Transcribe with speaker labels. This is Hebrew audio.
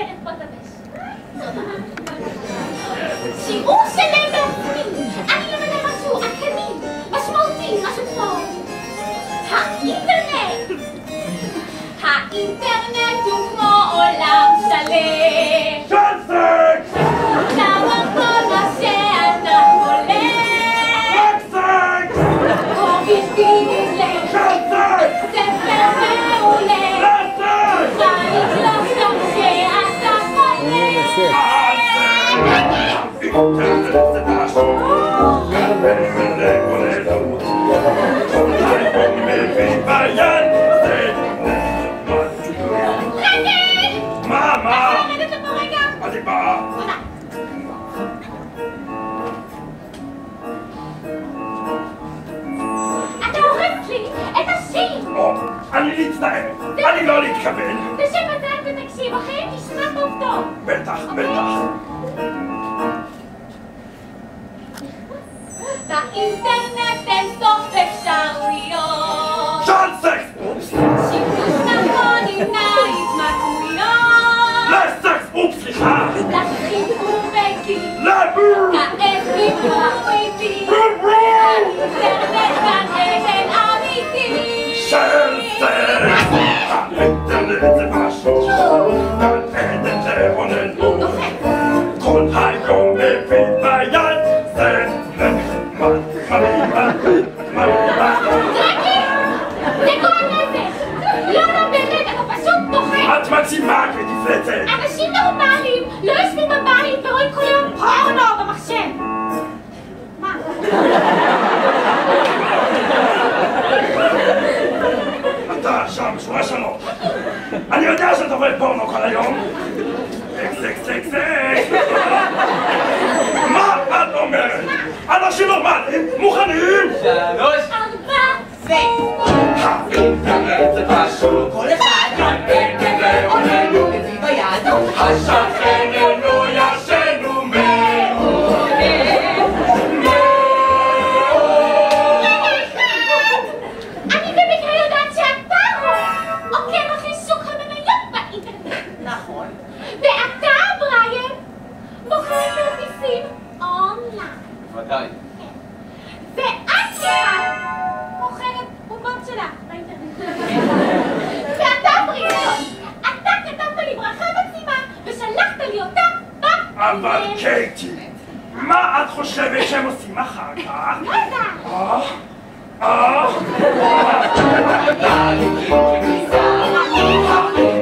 Speaker 1: טרף בטבש. שיעור שלם בעצמי, אני למדה משהו עדכני, משמעותי, משהו כמו האינטרנט. האינטרנט הוא כמו עולם שלם.
Speaker 2: שנסק!
Speaker 1: כמה כל מה שאתה חולם.
Speaker 2: שנסק!
Speaker 1: כה בלתי נדלה.
Speaker 2: שנסק!
Speaker 1: ספר מעולה.
Speaker 2: שנסק!
Speaker 1: צריך לחשוב שאתה חולם.
Speaker 2: אינטרנט זה משהו, כאן ולכולנו. כל היום מביא ביד, זה נחמד.
Speaker 1: רגע!
Speaker 2: מה?
Speaker 1: אפשר לרדת לפה רגע?
Speaker 2: אני בא.
Speaker 1: תודה. אתה הורס לי את השיר!
Speaker 2: או, אני מצטער, אני לא להתכוון.
Speaker 1: תשב בצד ותקשיב, אחרי תשמע טוב טוב.
Speaker 2: בטח.
Speaker 1: באינטרנט אין סוף אפשרויות.
Speaker 2: שנסק!
Speaker 1: שימוש נכון ימנע התמכרויות.
Speaker 2: לסקס! אופס, סליחה!
Speaker 1: לחיבור ביתי.
Speaker 2: לבור!
Speaker 1: כעת דיברו איתי.
Speaker 2: ברור!
Speaker 1: האינטרנט כאן עדן אמיתי.
Speaker 2: שנסק! האינטרנט זה משהו, כאן עדן לעוננו. כל היום מביא ביד, זה נחמד.
Speaker 1: זה גורם נזק! לא באמת, אתה פשוט פוחד!
Speaker 2: את מגזימה כתפלצת!
Speaker 1: אנשים נורמליים לא יושבים בבית ורואים כל היום פורנו במחשב! מה?
Speaker 2: אתה שם, שורה שלוש. אני יודע שאתה רואה פורנו כל היום. אקס. מה את אומרת? אנשים נורמליים, מוכנים?
Speaker 3: 3,
Speaker 1: 4
Speaker 2: האינטרנט זה פשוט.
Speaker 3: כל אחד יודע ועוננו מביא ביד.
Speaker 2: השכננו ישנו מאוד.
Speaker 1: אני במקרה יודעת שאתה עוקב אחרי שוק המניות באינטרנט.
Speaker 3: נכון.
Speaker 1: ואתה, בריאן, מוכר כרטיסים אונליין.
Speaker 3: ודאי.
Speaker 1: ואת כאן מוכרת בובות שלה באינטרנט. ואתה, בריאן, אתה כתבת לי ברכה מקסימה ושלחת לי אותה
Speaker 2: אבל
Speaker 1: באינטרנט.
Speaker 2: קייטי, מה את חושבת שהם עושים אחר כך?
Speaker 1: לא יודעת.
Speaker 2: האינטרנט